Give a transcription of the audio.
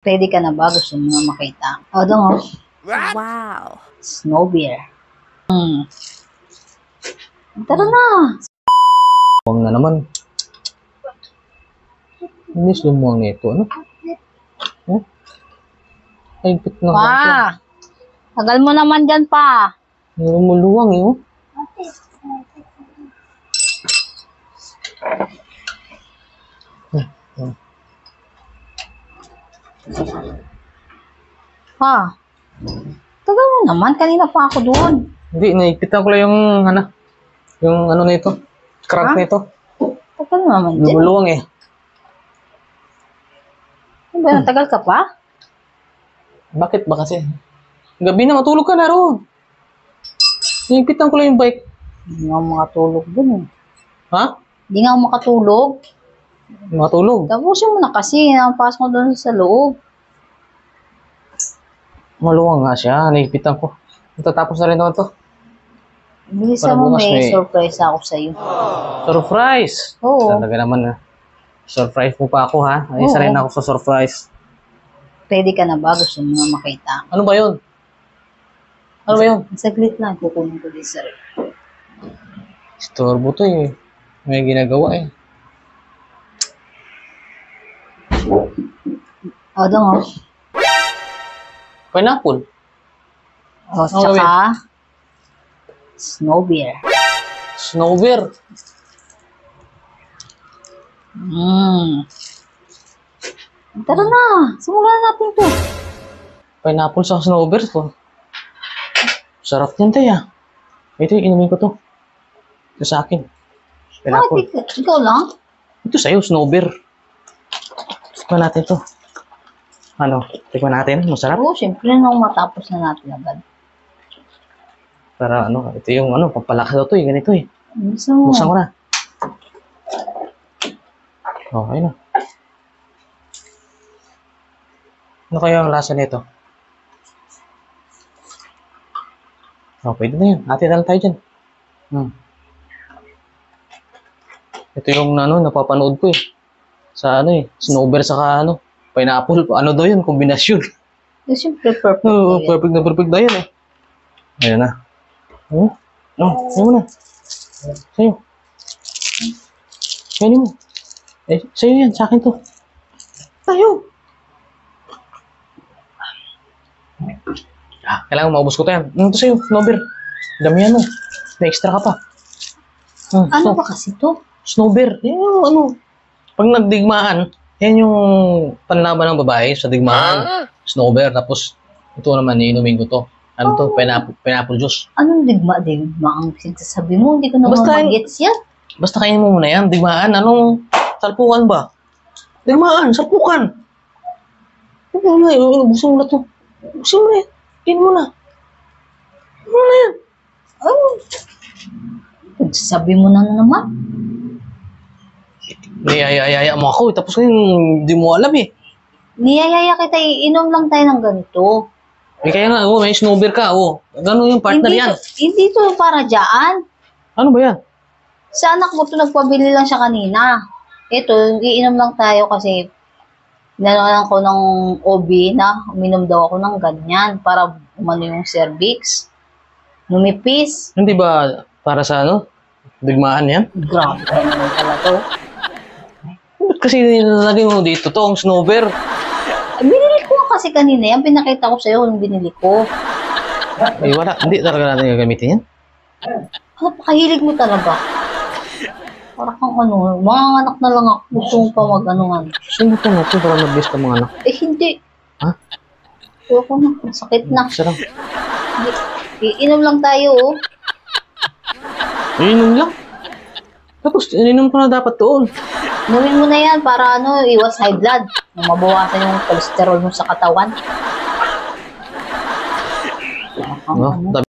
Ready ka na ba? Gusto mo na makita? O, doon o. Wow. Snow beer. Tara na. Huwag na naman. Inis lumuwang nito. Ano? Oh? Ay, pit na. Pa. Tagal mo naman dyan pa. Lumuluwang eh. Oh. Pa. Tagal mo naman. Kanina pa ako doon. Hindi, naipitan ko lang yung ano nito. Crank Ha? nito. Tagal mo naman dyan. Lumuluwang eh. Ano ba, tagal ka pa? Bakit ba kasi? Gabi na, matulog ka na roon. Naipitan ko lang yung bike. Hindi nga ako makatulog doon eh. Ha? Hindi nga ako makatulog. Matulog. Tapusin mo na kasi. Nakapasok mo doon sa loob. Maluwang nga siya. Naipitan ko. Matatapos na rin naman to. Bilisan Para mo, bukas may may- surprise ako sa'yo. Surprise! Oo. Talaga naman na. Surprise mo pa ako ha. Ay, isa Oo. rin ako sa surprise. Ready ka na ba? Gusto mo na makita? Ano ba yun? Ano ba yun? Saglit lang. Kukunin ko din sa rin. Istorbo to eh. May ginagawa eh. O, doon o. Pineapple. O, tsaka snow beer. Snow beer. Tara na. Simulan natin to. Pineapple sa snow beer po. Sarap yan tayo ah. Ito yung inumin ko to. Ito sa akin. Pineapple. Bakit ikaw lang? Ito sa'yo, snow beer. Tikman natin to. Ano? Tikman natin? Masarap? Oo, syempre nung matapos na natin agad. Para ano, ito yung ano, pampalakas daw to eh. Ganito eh. Gusto mo? Buksan ko na. Okay na. Ano kaya ang lasa nito? Oh, pwede na yan. Ate na lang tayo dyan. Ito yung ano, napapanood ko eh. Sa ano eh, snowbeer saka ano, pineapple. Ano daw yun? Kombinasyon. Eh, syempre perfect. Oo, na yun. perfect na yan eh. Ayan na. Oh, sa'yo mo na. Sa'yo. Sa'yo mo. Eh, sa'yo yan. Sa akin to. Sa'yo. Kailangan maubos ko to yan. Ito sa'yo, snowbeer. Damihan mo. May extra ka pa. Ano ba kasi to? Snowbeer. Yan yung ano. Pag nagdigmaan, yan yung panlaban ng babae sa digmaan. Snowbeer. Tapos, ito naman, iinumin ko to. Ano to? Pineapple juice. Anong digma din? Ang sinasabi mo, hindi ko naman Basta mag-gets yan. Basta kainin mo muna yan. Digmaan. Anong salpukan ba? Digmaan. Salpukan. Buksan mo na yan. Buksan mo na to. Buksan mo na yan. Kainin mo na. Ano na yan? Sabi mo na naman. Niyayaya mo ako. Tapos ngayon, hindi mo alam eh. Niyayaya kita, iinom lang tayo ng ganito. Eh kaya nga, may snowbeer ka. Gano'n yung partner yan. Hindi to para dyan. Ano ba yan? Sa anak mo to, nagpabili lang siya kanina. Ito, iinom lang tayo kasi nalaman ko ng OB na uminom daw ako ng ganyan para umano yung cervix. Numipis. Hindi ba para sa ano? Digmaan yan? Grabe naman pala to. Ba't kasi nilagay mo dito to, ang snowbeer? Binili ko kasi kanina yan. Pinakita ko sa'yo yung binili ko. Ay wala, hindi talaga natin gagamitin yan. Napakahilig mo talaga. Para kang ano, mga anak na lang ako. Gusto mo pa mag-anuhan. Sino ito natin para mag-best ka mga anak? Eh, hindi. Ha? Ayoko na. Masakit na. Sarap. Hindi. Iinom lang tayo, oh. Iinom lang. Tapos, ininom ko na dapat doon. Inumin mo na yan para ano, iwas high blood. Mabawasan yung cholesterol mo sa katawan. No?